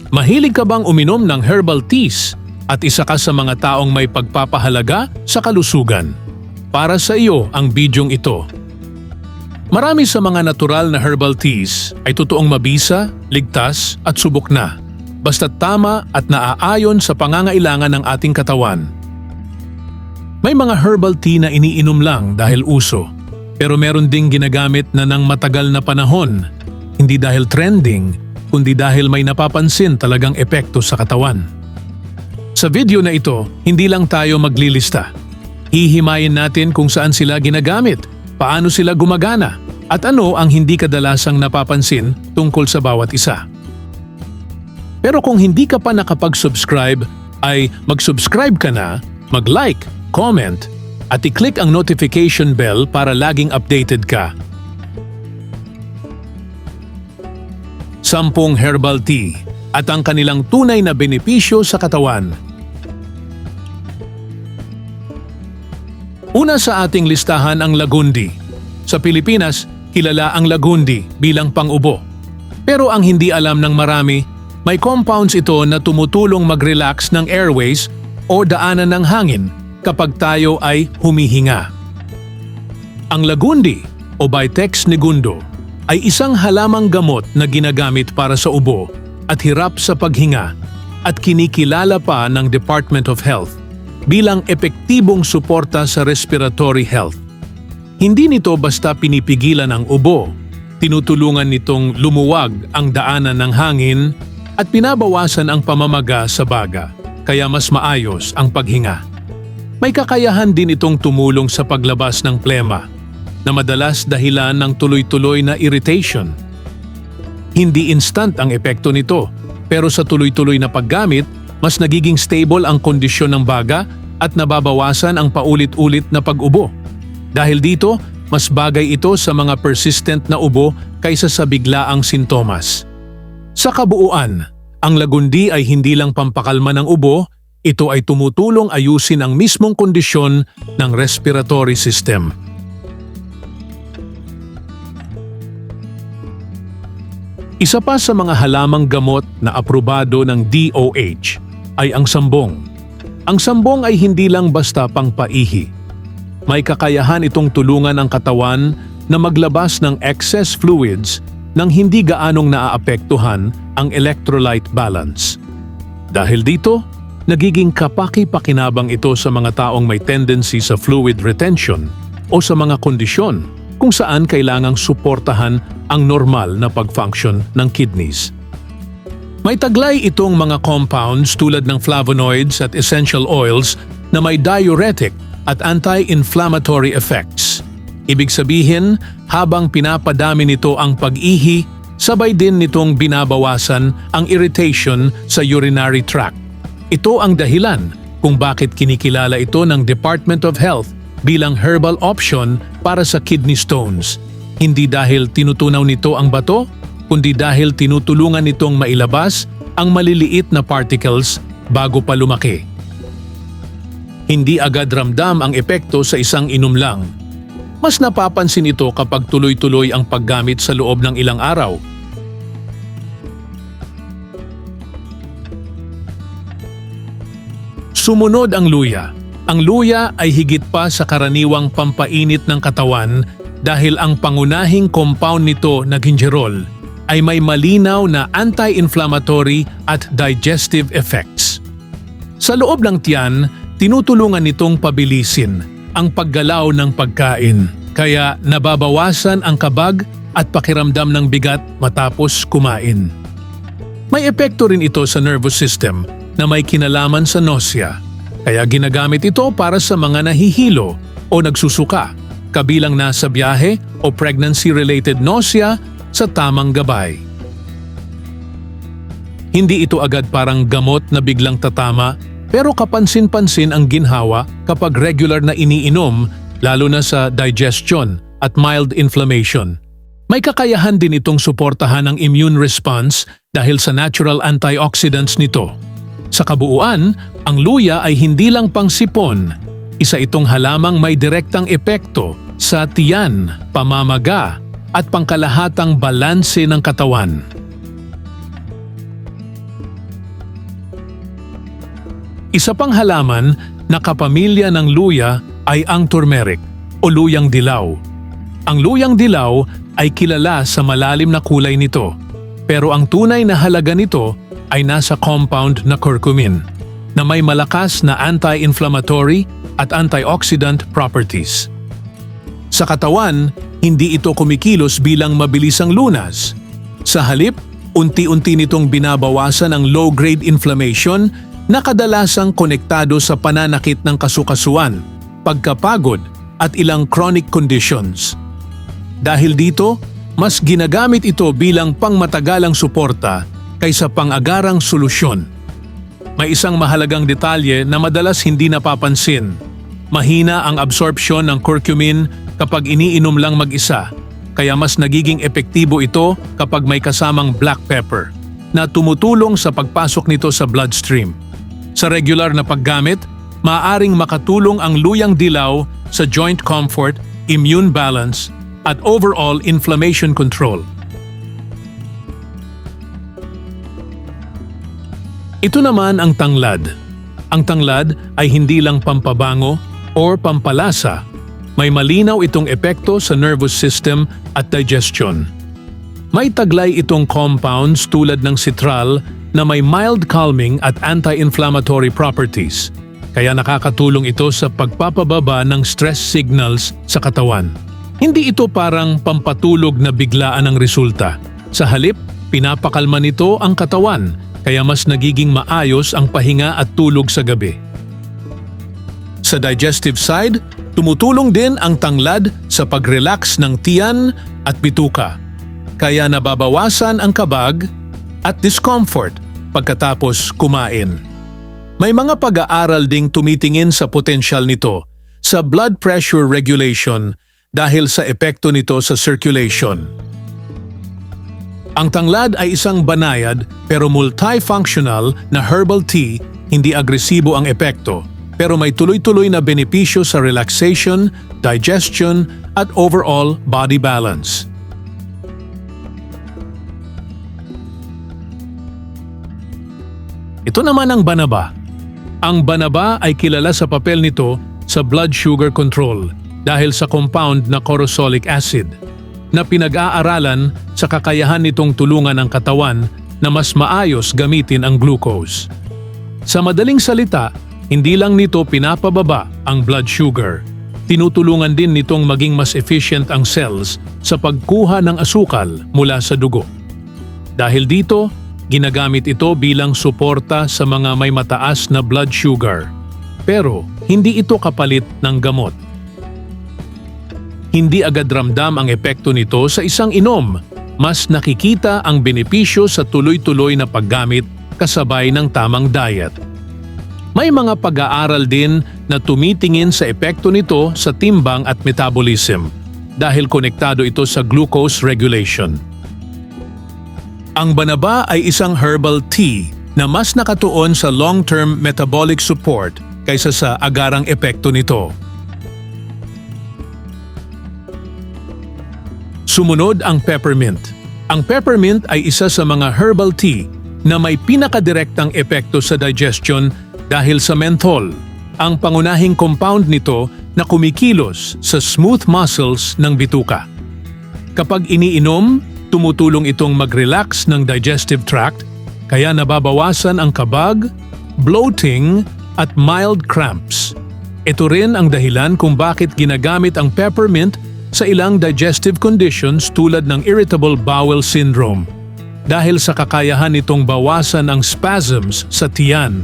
Mahilig ka bang uminom ng herbal teas at isa ka sa mga taong may pagpapahalaga sa kalusugan? Para sa iyo ang bidyong ito. Marami sa mga natural na herbal teas ay totoong mabisa, ligtas at subok na, basta tama at naaayon sa pangangailangan ng ating katawan. May mga herbal tea na iniinom lang dahil uso, pero meron ding ginagamit na ng matagal na panahon, hindi dahil trending, kundi dahil may napapansin talagang epekto sa katawan. Sa video na ito, hindi lang tayo maglilista. Hihimayin natin kung saan sila ginagamit, paano sila gumagana, at ano ang hindi kadalasang napapansin tungkol sa bawat isa. Pero kung hindi ka pa nakapag-subscribe, ay mag-subscribe ka na, mag-like, comment, at i-click ang notification bell para laging updated ka. 10 herbal tea at ang kanilang tunay na benepisyo sa katawan. Una sa ating listahan ang lagundi. Sa Pilipinas, kilala ang lagundi bilang pang-ubo. Pero ang hindi alam ng marami, may compounds ito na tumutulong mag-relax ng airways o daanan ng hangin kapag tayo ay humihinga. Ang lagundi o Vitex negundo ay isang halamang gamot na ginagamit para sa ubo at hirap sa paghinga at kinikilala pa ng Department of Health bilang epektibong suporta sa respiratory health. Hindi nito basta pinipigilan ang ubo, tinutulungan nitong lumuwag ang daanan ng hangin at pinabawasan ang pamamaga sa baga, kaya mas maayos ang paghinga. May kakayahan din itong tumulong sa paglabas ng plema, na madalas dahilan ng tuloy-tuloy na irritation. Hindi instant ang epekto nito, pero sa tuloy-tuloy na paggamit, mas nagiging stable ang kondisyon ng baga at nababawasan ang paulit-ulit na pag-ubo. Dahil dito, mas bagay ito sa mga persistent na ubo kaysa sa biglaang sintomas. Sa kabuuan, ang lagundi ay hindi lang pampakalma ng ubo, ito ay tumutulong ayusin ang mismong kondisyon ng respiratory system. Isa pa sa mga halamang gamot na aprobado ng DOH ay ang sambong. Ang sambong ay hindi lang basta pangpaihi. May kakayahan itong tulungan ang katawan na maglabas ng excess fluids nang hindi gaanong naaapektuhan ang electrolyte balance. Dahil dito, nagiging kapaki-pakinabang ito sa mga taong may tendency sa fluid retention o sa mga kondisyon kung saan kailangang suportahan ang normal na pag-function ng kidneys. May taglay itong mga compounds tulad ng flavonoids at essential oils na may diuretic at anti-inflammatory effects. Ibig sabihin, habang pinapadami nito ang pag-ihi, sabay din nitong binabawasan ang irritation sa urinary tract. Ito ang dahilan kung bakit kinikilala ito ng Department of Health bilang herbal option para sa kidney stones. Hindi dahil tinutunaw nito ang bato, kundi dahil tinutulungan nitong mailabas ang maliliit na particles bago pa lumaki. Hindi agad ramdam ang epekto sa isang inom lang. Mas napapansin ito kapag tuloy-tuloy ang paggamit sa loob ng ilang araw. Sumunod ang luya. Ang luya ay higit pa sa karaniwang pampainit ng katawan dahil ang pangunahing compound nito na gingerol ay may malinaw na anti-inflammatory at digestive effects. Sa loob ng tiyan, tinutulungan nitong pabilisin ang paggalaw ng pagkain, kaya nababawasan ang kabag at pakiramdam ng bigat matapos kumain. May epekto rin ito sa nervous system na may kinalaman sa nausea, kaya ginagamit ito para sa mga nahihilo o nagsusuka, kabilang na sa biyahe o pregnancy-related nausea sa tamang gabay. Hindi ito agad parang gamot na biglang tatama, pero kapansin-pansin ang ginhawa kapag regular na iniinom, lalo na sa digestion at mild inflammation. May kakayahan din itong suportahan ang immune response dahil sa natural antioxidants nito. Sa kabuuan, ang luya ay hindi lang pangsipon. Isa itong halamang may direktang epekto sa tiyan, pamamaga, at pangkalahatang balanse ng katawan. Isa pang halaman na kapamilya ng luya ay ang turmeric o luyang dilaw. Ang luyang dilaw ay kilala sa malalim na kulay nito, pero ang tunay na halaga nito ay nasa compound na curcumin na may malakas na anti-inflammatory at antioxidant properties. Sa katawan, hindi ito kumikilos bilang mabilisang lunas. Sa halip, unti-unti nitong binabawasan ang low-grade inflammation na kadalasang konektado sa pananakit ng kasukasuan, pagkapagod at ilang chronic conditions. Dahil dito, mas ginagamit ito bilang pangmatagalang suporta kaysa pang-agarang solusyon. May isang mahalagang detalye na madalas hindi napapansin. Mahina ang absorption ng curcumin kapag iniinom lang mag-isa, kaya mas nagiging epektibo ito kapag may kasamang black pepper na tumutulong sa pagpasok nito sa bloodstream. Sa regular na paggamit, maaaring makatulong ang luyang dilaw sa joint comfort, immune balance, at overall inflammation control. Ito naman ang tanglad. Ang tanglad ay hindi lang pampabango or pampalasa. May malinaw itong epekto sa nervous system at digestion. May taglay itong compounds tulad ng citral na may mild calming at anti-inflammatory properties, kaya nakakatulong ito sa pagpapababa ng stress signals sa katawan. Hindi ito parang pampatulog na biglaan ang resulta. Sa halip, pinapakalma nito ang katawan, kaya mas nagiging maayos ang pahinga at tulog sa gabi. Sa digestive side, tumutulong din ang tanglad sa pag-relax ng tiyan at bituka, kaya nababawasan ang kabag at discomfort pagkatapos kumain. May mga pag-aaral ding tumitingin sa potensyal nito sa blood pressure regulation dahil sa epekto nito sa circulation. Ang tanglad ay isang banayad pero multifunctional na herbal tea, hindi agresibo ang epekto, pero may tuloy-tuloy na benepisyo sa relaxation, digestion at overall body balance. Ito naman ang banaba. Ang banaba ay kilala sa papel nito sa blood sugar control dahil sa compound na corosolic acid na pinag-aaralan sa kakayahan nitong tulungan ang katawan na mas maayos gamitin ang glucose. Sa madaling salita, hindi lang nito pinapababa ang blood sugar. Tinutulungan din nitong maging mas efficient ang cells sa pagkuha ng asukal mula sa dugo. Dahil dito, ginagamit ito bilang suporta sa mga may mataas na blood sugar. Pero hindi ito kapalit ng gamot. Hindi agad ramdam ang epekto nito sa isang inom. Mas nakikita ang benepisyo sa tuloy-tuloy na paggamit kasabay ng tamang diet. May mga pag-aaral din na tumitingin sa epekto nito sa timbang at metabolism dahil konektado ito sa glucose regulation. Ang banaba ay isang herbal tea na mas nakatuon sa long-term metabolic support kaysa sa agarang epekto nito. Sumunod ang peppermint. Ang peppermint ay isa sa mga herbal tea na may pinakadirektang epekto sa digestion dahil sa menthol, ang pangunahing compound nito na kumikilos sa smooth muscles ng bituka. Kapag iniinom, tumutulong itong mag-relax ng digestive tract, kaya nababawasan ang kabag, bloating at mild cramps. Ito rin ang dahilan kung bakit ginagamit ang peppermint sa ilang digestive conditions tulad ng irritable bowel syndrome dahil sa kakayahan nitong bawasan ang spasms sa tiyan.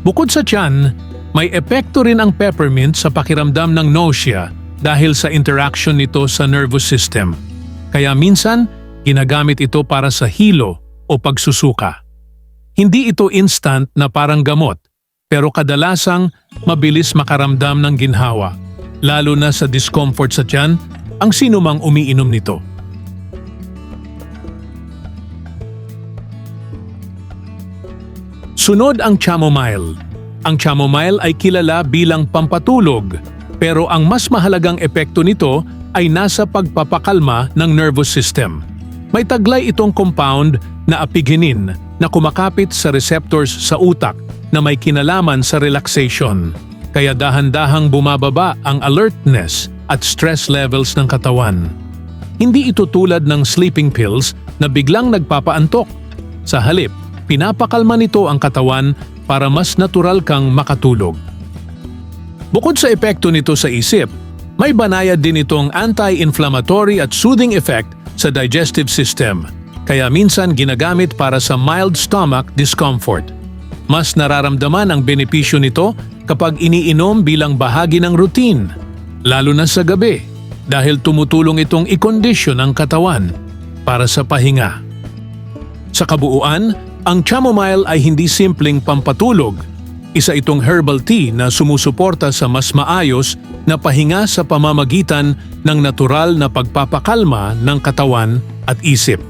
Bukod sa tiyan, may epekto rin ang peppermint sa pakiramdam ng nausea dahil sa interaction nito sa nervous system. Kaya minsan, ginagamit ito para sa hilo o pagsusuka. Hindi ito instant na parang gamot, pero kadalasang mabilis makaramdam ng ginhawa, lalo na sa discomfort sa tiyan, ang sinumang umiinom nito. Sunod ang chamomile. Ang chamomile ay kilala bilang pampatulog, pero ang mas mahalagang epekto nito ay nasa pagpapakalma ng nervous system. May taglay itong compound na apigenin na kumakapit sa receptors sa utak na may kinalaman sa relaxation. Kaya dahan-dahang bumababa ang alertness at stress levels ng katawan. Hindi ito tulad ng sleeping pills na biglang nagpapaantok. Sa halip, pinapakalma nito ang katawan para mas natural kang makatulog. Bukod sa epekto nito sa isip, may banayad din itong anti-inflammatory at soothing effect sa digestive system, kaya minsan ginagamit para sa mild stomach discomfort. Mas nararamdaman ang benepisyo nito kapag iniinom bilang bahagi ng routine, lalo na sa gabi, dahil tumutulong itong i-condition ang katawan para sa pahinga. Sa kabuuan, ang chamomile ay hindi simpleng pampatulog. Isa itong herbal tea na sumusuporta sa mas maayos na pahinga sa pamamagitan ng natural na pagpapakalma ng katawan at isip.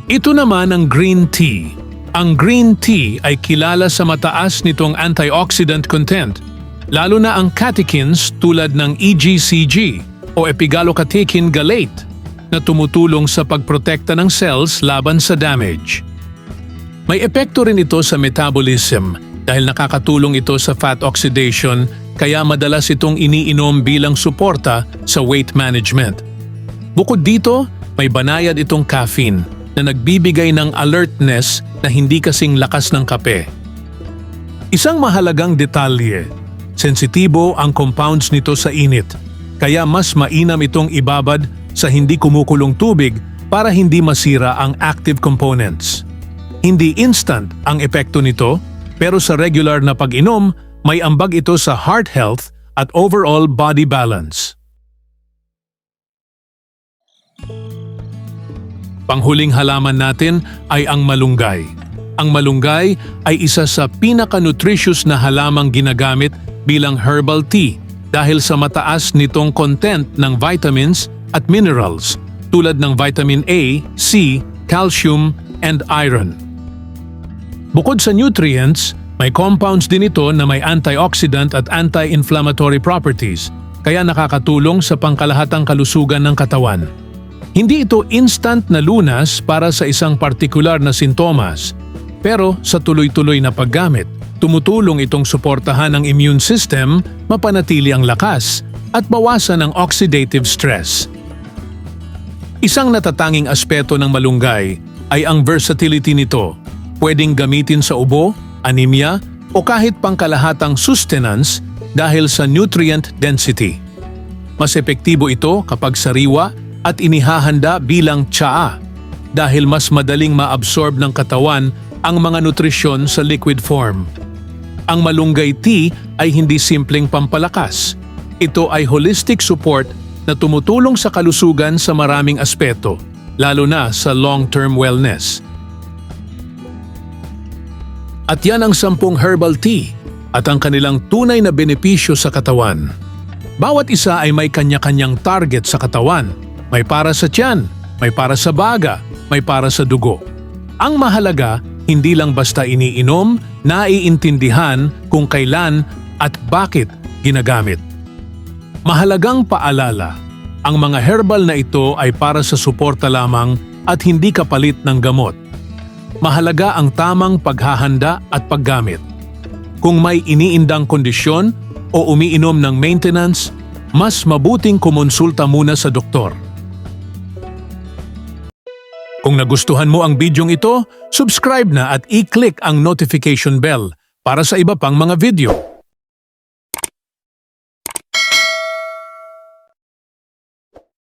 Ito naman ang green tea. Ang green tea ay kilala sa mataas nitong antioxidant content, lalo na ang catechins tulad ng EGCG o epigallocatechin gallate na tumutulong sa pagprotekta ng cells laban sa damage. May epekto rin ito sa metabolism dahil nakakatulong ito sa fat oxidation, kaya madalas itong iniinom bilang suporta sa weight management. Bukod dito, may banayad itong caffeine na nagbibigay ng alertness na hindi kasing lakas ng kape. Isang mahalagang detalye, sensitibo ang compounds nito sa init, kaya mas mainam itong ibabad sa hindi kumukulong tubig para hindi masira ang active components. Hindi instant ang epekto nito, pero sa regular na pag-inom, may ambag ito sa heart health at overall body balance. Panghuling halaman natin ay ang malunggay. Ang malunggay ay isa sa pinaka-nutritious na halamang ginagamit bilang herbal tea dahil sa mataas nitong content ng vitamins at minerals tulad ng vitamin A, C, calcium, and iron. Bukod sa nutrients, may compounds din ito na may antioxidant at anti-inflammatory properties, kaya nakakatulong sa pangkalahatang kalusugan ng katawan. Hindi ito instant na lunas para sa isang partikular na sintomas, pero sa tuloy-tuloy na paggamit, tumutulong itong suportahan ang immune system, mapanatili ang lakas, at bawasan ang oxidative stress. Isang natatanging aspeto ng malunggay ay ang versatility nito. Pwedeng gamitin sa ubo, anemia, o kahit pangkalahatang sustenance dahil sa nutrient density. Mas epektibo ito kapag sariwa at inihahanda bilang tsaa dahil mas madaling maabsorb ng katawan ang mga nutrisyon sa liquid form. Ang malunggay tea ay hindi simpleng pampalakas. Ito ay holistic support na tumutulong sa kalusugan sa maraming aspeto, lalo na sa long-term wellness. At yan ang 10 herbal tea at ang kanilang tunay na benepisyo sa katawan. Bawat isa ay may kanya-kanyang target sa katawan. May para sa tiyan, may para sa baga, may para sa dugo. Ang mahalaga, hindi lang basta iniinom, naiintindihan kung kailan at bakit ginagamit. Mahalagang paalala, ang mga herbal na ito ay para sa suporta lamang at hindi kapalit ng gamot. Mahalaga ang tamang paghahanda at paggamit. Kung may iniindang kondisyon o umiinom ng maintenance, mas mabuting kumonsulta muna sa doktor. Kung nagustuhan mo ang bidyong ito, subscribe na at i-click ang notification bell para sa iba pang mga video.